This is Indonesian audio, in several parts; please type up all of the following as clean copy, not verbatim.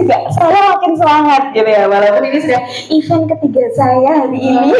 juga saya makin semangat gitu ya, walaupun ini sudah event ketiga saya hari ini.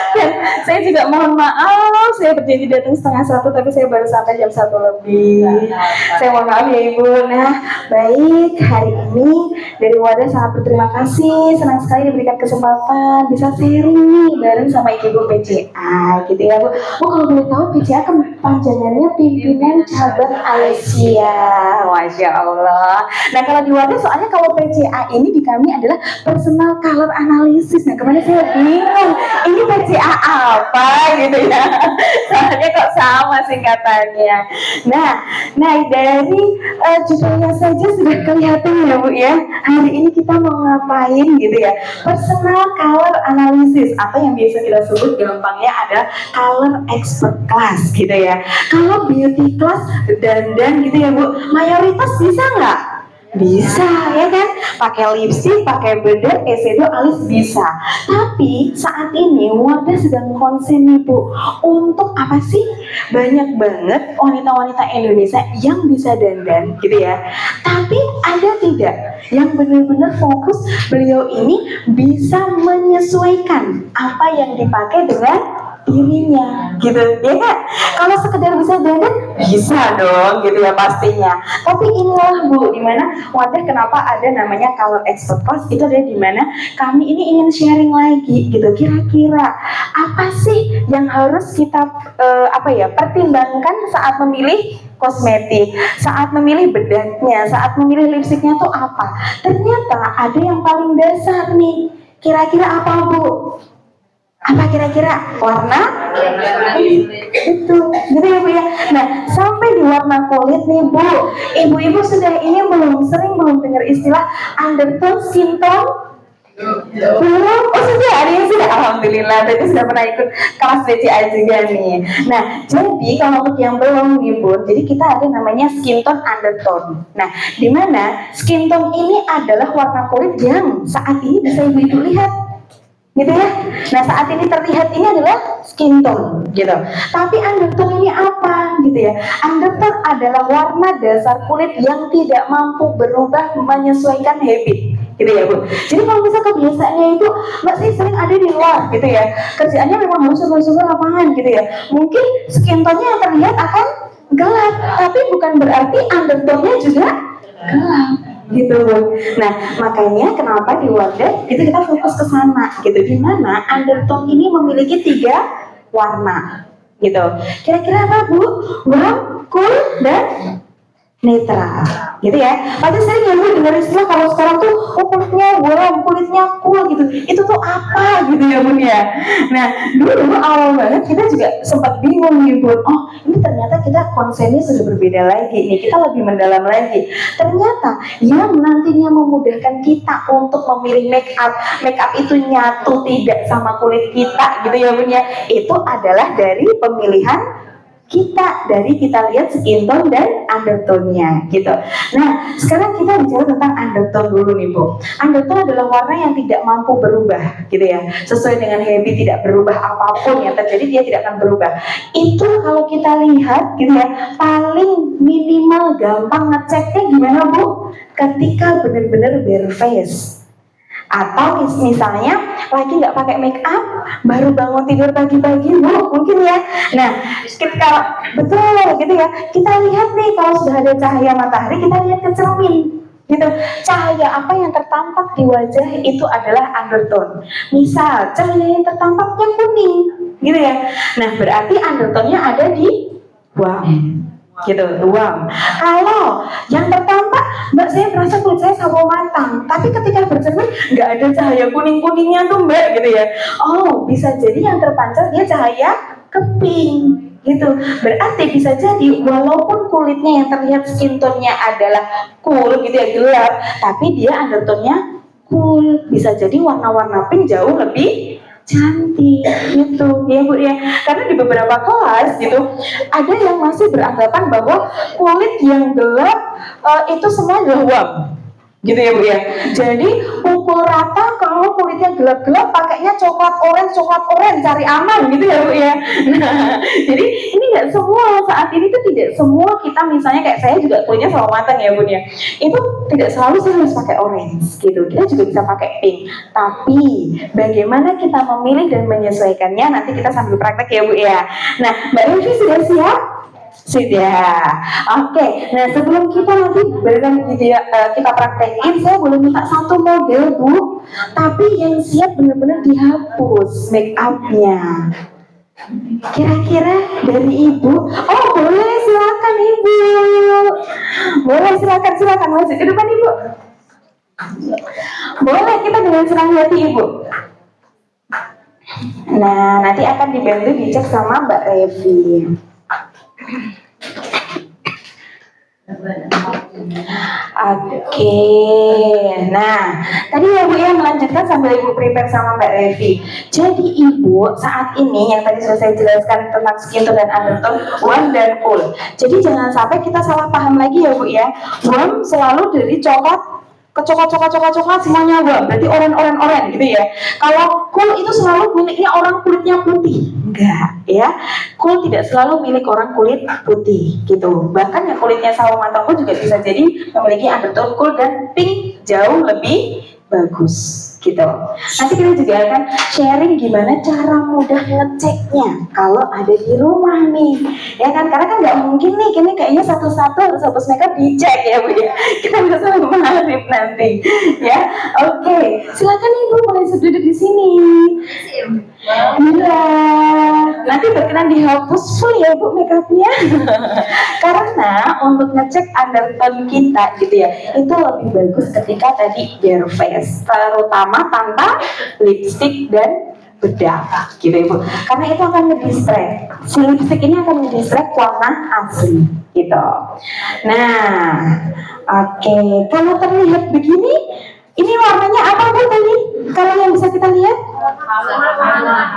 Dan saya juga mohon maaf, saya berjanji datang 12:30 tapi saya baru sampai jam 1 lebih. Saya mohon maaf ya Ibu. Nah, baik, hari ini dari Wadah sangat berterima kasih, senang sekali diberikan kesempatan bisa sharing nih bareng sama Ibu PCA gitu ya Bu. Bu, kalau boleh tahu PCA kepanjangannya Pimpinan Cabang Asia. Masya Allah. Nah, kalau di Wadah soalnya kalau PCA ini di kami adalah Personal Color Analysis. Nah, kemana saya bingung, ini PCA apa gitu ya, soalnya kok sama singkatannya. Nah dari judulnya saja sudah kelihatan ya Bu ya, hari ini kita mau ngapain gitu ya. Personal Color Analysis atau yang biasa kita sebut gampangnya ada Color Expert Class gitu ya. Kalau beauty class dandan gitu ya Bu, mayoritas bisa nggak? Bisa ya kan, pakai lipstick, pakai bedak, eyeshadow, alis bisa. Tapi saat ini Wadah sedang konsen nih Bu, untuk apa sih? Banyak banget wanita-wanita Indonesia yang bisa dandan gitu ya, tapi ada tidak yang benar-benar fokus beliau ini bisa menyesuaikan apa yang dipakai dengan dirinya gitu ya kan. Kalau sekedar bisa dandan bisa dong gitu ya pastinya, tapi inilah Bu dimana Wadah kenapa ada namanya Color Expert Class, itu adalah dimana kami ini ingin sharing lagi gitu, kira-kira apa sih yang harus kita pertimbangkan saat memilih kosmetik, saat memilih bedaknya, saat memilih lipstiknya tuh apa. Ternyata ada yang paling dasar nih, kira-kira apa Bu? Apa kira-kira? Warna? Itu, gitu ya Bu ya. Nah, sampai di warna kulit nih Bu, ibu-ibu sudah ini belum dengar istilah undertone skin tone? Belum? Oh sudah, ada yang sudah. Alhamdulillah, berarti sudah pernah ikut kelas BCA juga nih. Nah, jadi kalau untuk yang belum nih Bu, jadi kita ada namanya skin tone undertone. Nah, di mana skin tone ini adalah warna kulit yang saat ini bisa ibu-ibu lihat gitu ya. Nah, saat ini terlihat ini adalah skin tone gitu. Tapi undertone ini apa gitu ya? Undertone adalah warna dasar kulit yang tidak mampu berubah menyesuaikan habit gitu ya Bu. Jadi kalau misalnya kebiasaannya itu Mbak sih sering ada di luar gitu ya, kerjaannya memang harus susul lapangan gitu ya, mungkin skin tone-nya yang terlihat akan gelap, tapi bukan berarti undertone-nya juga gelap gitu Bu. Nah, makanya kenapa di Wadah itu kita fokus ke sana gitu, di mana undertone ini memiliki 3 warna gitu. Kira-kira apa Bu? Warm, cool, dan netral gitu ya. Pasti sering ya Bu dengar istilah kalau sekarang tuh kulitnya warm, kulitnya cool gitu. Itu tuh apa gitu ya Bu ya. Nah, dulu awal banget kita juga sempat bingung nih Bu. Oh, ini ternyata kita konsennya sudah berbeda lagi nih. Kita lebih mendalam lagi. Ternyata yang nantinya memudahkan kita untuk memilih make up itu nyatu tidak sama kulit kita gitu ya Bu ya. Itu adalah dari pemilihan kita, dari kita lihat skin tone dan undertone-nya gitu. Nah, sekarang kita bicara tentang undertone dulu nih Bu. Undertone adalah warna yang tidak mampu berubah gitu ya, sesuai dengan habit, tidak berubah apapun yang terjadi, dia tidak akan berubah. Itu kalau kita lihat gitu ya, paling minimal gampang ngeceknya gimana Bu? Ketika benar-benar bare face, atau misalnya lagi nggak pakai make up, baru bangun tidur pagi-pagi Bu, mungkin ya. Nah, kita betul gitu ya, kita lihat nih kalau sudah ada cahaya matahari, kita lihat ke cermin gitu, cahaya apa yang tertampak di wajah itu adalah undertone. Misal cahaya yang tertampaknya kuning gitu ya, nah berarti undertone-nya ada di warm gitu, ruang. Kalau yang tertampak, Mbak saya merasa kulit saya sawo matang, tapi ketika bercermin nggak ada cahaya kuning-kuningnya tuh Mbak gitu ya. Oh, bisa jadi yang terpancar dia cahaya ke pink gitu. Berarti bisa jadi walaupun kulitnya yang terlihat skin tone-nya adalah cool gitu ya, gelap, tapi dia undertone-nya cool. Bisa jadi warna-warna pink jauh lebih cantik gitu ya Bu ya. Karena di beberapa kelas gitu ada yang masih beranggapan bahwa kulit yang gelap itu semua adalah warm gitu ya Bu ya. Jadi pukul rata kalau kulit kulitnya gelap-gelap, pakainya coklat orange, cari aman gitu ya Bu ya. Nah, jadi ini nggak semua, saat ini tuh tidak semua kita, misalnya kayak saya juga kulitnya selalu matang ya Bu ya. Itu tidak selalu saya harus pakai orange gitu. Kita juga bisa pakai pink. Tapi bagaimana kita memilih dan menyesuaikannya, nanti kita sambil praktek ya Bu ya. Nah, Mbak Evi sudah siap? Sudah. Oke. Nah, sebelum kita nanti beneran kita praktekin, saya boleh minta satu model Bu, tapi yang siap benar-benar dihapus make upnya. Kira-kira dari Ibu? Oh, boleh, silakan Ibu. Boleh, silakan masuk ke depan Ibu. Boleh, kita dengan senang hati Ibu. Nah, nanti akan dibantu dicek sama Mbak Revi. Oke. Nah, tadi ya Bu ya, melanjutkan sambil Ibu prepare sama Mbak Revi. Jadi Ibu saat ini yang tadi sudah saya jelaskan tentang skin tone dan undertone, warm dan cool. Jadi jangan sampai kita salah paham lagi ya Bu ya. Warm selalu dari coklat ke coklat semuanya warm, berarti oren gitu ya. Kalau cool itu selalu miliknya orang kulitnya putih. Enggak ya, cool tidak selalu milik orang kulit putih gitu. Bahkan yang kulitnya sawo matang pun juga bisa jadi memiliki undertone cool dan pink jauh lebih bagus gitu. Nanti kita juga akan sharing gimana cara mudah ngeceknya kalau ada di rumah nih, ya kan? Karena kan nggak mungkin nih, ini kayaknya satu-satu harus hapus makeup dicek ya Bu ya. Kita bisa sambil mengalami nanti, ya. Oke, silakan Ibu mulai duduk di sini. Iya, nanti berkenan dihapus full ya Bu makeupnya. Karena untuk ngecek undertone kita gitu ya, itu lebih bagus ketika tadi bare face, terutama tanpa lipstick dan bedak gitu Ibu. Karena itu akan ngedistract. Si lipstick ini akan ngedistract warna asli gitu. Nah, oke. Kalau terlihat begini, ini warnanya apa Bu tadi? Kalau yang bisa kita lihat?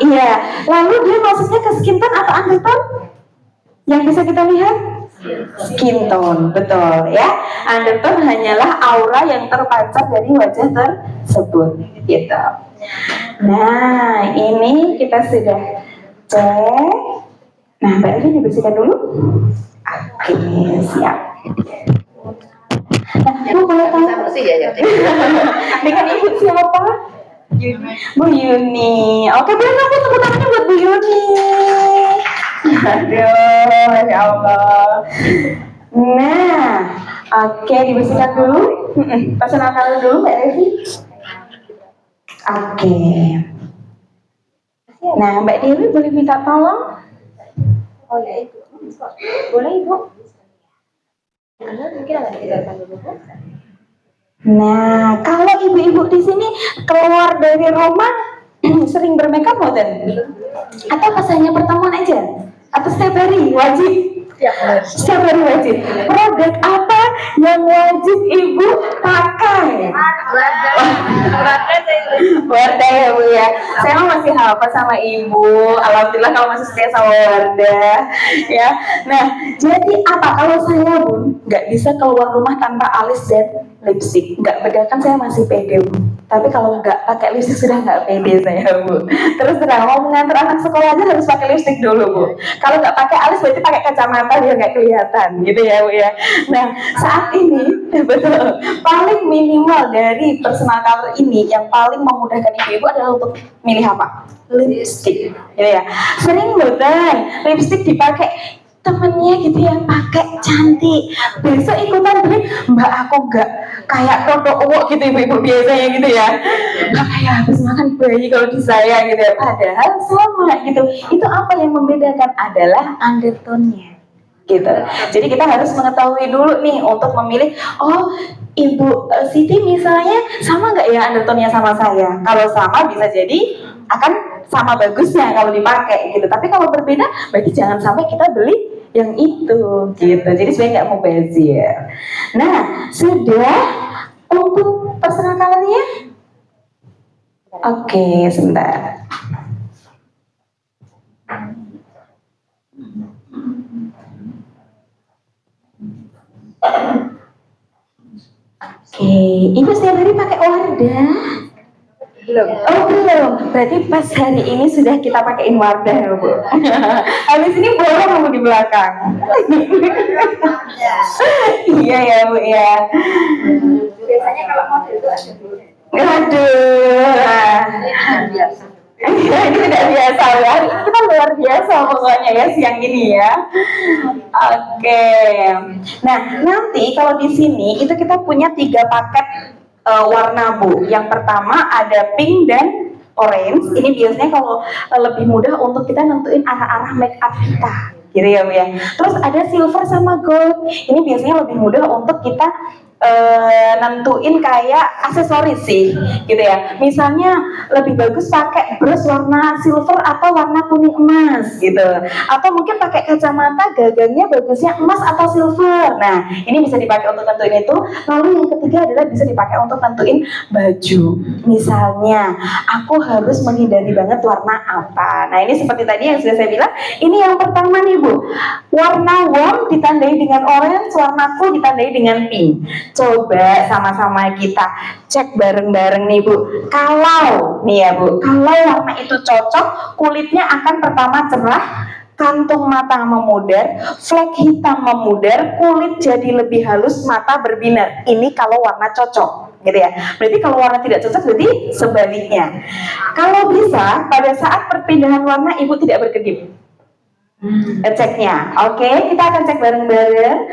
Iya. Lalu dia masuknya ke skin tone atau undertone? Yang bisa kita lihat? Skin tone, betul ya. Undertone hanyalah aura yang terpancar dari wajah tersebut gitu. Nah, ini kita sudah cek. Nah, Mbak Evi dibersihkan dulu. Oke, siap. Nah, Bu boleh tahu dengan Ibu siapa? Bu Yuni. Oke, boleh aku tepuk tangannya buat Bu Yuni. Aduh, Masya Allah. Nah, oke, dibersihkan dulu. Perkenalkan dulu Mbak Revi. Oke. Nah, Mbak Dewi boleh minta tolong? Oh ya, Ibu. Boleh Ibu? Mungkin agak dijelaskan dulu. Nah, kalau ibu-ibu di sini keluar dari rumah sering bermakeup mboten? Atau pas hanya pertemuan aja? Atau setiap hari wajib? Setiap hari wajib. Produk apa yang wajib ibu pakai? Wardah ya Bu ya. Saya masih hafal sama ibu. Alhamdulillah kalau masih setia sama Wardah ya. Nah, jadi apa kalau saya Bu nggak bisa keluar rumah tanpa alis dan lipstick? Nggak beda kan saya masih pede Bu. Tapi kalau nggak pakai lipstick sudah nggak pede saya Bu. Terus terang mau mengantar anak sekolah aja harus pakai lipstick dulu Bu. Kalau nggak pakai alis berarti pakai kacamata biar nggak kelihatan gitu ya Bu ya. Nah saat ini betul paling minimal dari personal color ini yang paling memudahkan ibu-ibu adalah untuk milih apa? Lipstick gitu ya. Sering betul lipstick dipakai temennya gitu yang pakai cantik, besok ikutan beli, Mbak aku nggak kayak Toto Uwo gitu ibu-ibu biasanya gitu ya, nggak kayak habis makan bayi kalau di saya gitu ya, padahal sama gitu. Itu apa yang membedakan adalah undertone-nya gitu. Jadi kita harus mengetahui dulu nih untuk memilih, oh Ibu Siti misalnya sama nggak ya undertone-nya sama saya? Kalau sama bisa jadi akan sama bagusnya kalau dipakai gitu. Tapi kalau berbeda berarti jangan sampai kita beli yang itu gitu. Jadi sebenarnya nggak mau bazir. Nah sudah untuk personal color-nya? Oke, sebentar. Oke, Ibu setiap hari pakai Wardah? Belum. Oh belum, berarti pas hari ini sudah kita pakein Wardah ya Bu. Habis ini boleh kamu di belakang. Iya ya Bu ya. Biasanya kalau model itu ada dulu. Aduh. Biasa. Ini tidak biasa ya. Ini kita luar biasa pokoknya ya siang ini ya. Oke. Nah nanti kalau di sini itu kita punya 3 paket warna Bu. Yang pertama ada pink dan orange. Ini biasanya kalau lebih mudah untuk kita nentuin arah-arah make up kita. Gitu ya Bu ya. Terus ada silver sama gold. Ini biasanya lebih mudah untuk kita nentuin kayak aksesoris sih gitu ya. Misalnya lebih bagus pakai brush warna silver atau warna kuning emas gitu, atau mungkin pakai kacamata gagangnya bagusnya emas atau silver. Nah ini bisa dipakai untuk nentuin itu. Lalu yang ketiga adalah bisa dipakai untuk nentuin baju. Misalnya aku harus menghindari banget warna apa. Nah ini seperti tadi yang sudah saya bilang. Ini yang pertama nih Bu, warna warm ditandai dengan orange, warna cool ditandai dengan pink. Coba sama-sama kita cek bareng-bareng nih Bu. Kalau nih ya Bu, kalau warna itu cocok, kulitnya akan pertama cerah, kantung mata memudar, flek hitam memudar, kulit jadi lebih halus, mata berbinar. Ini kalau warna cocok gitu ya. Berarti kalau warna tidak cocok berarti sebaliknya. Kalau bisa pada saat perpindahan warna Ibu tidak berkedip. Ceknya. Oke, kita akan cek bareng-bareng.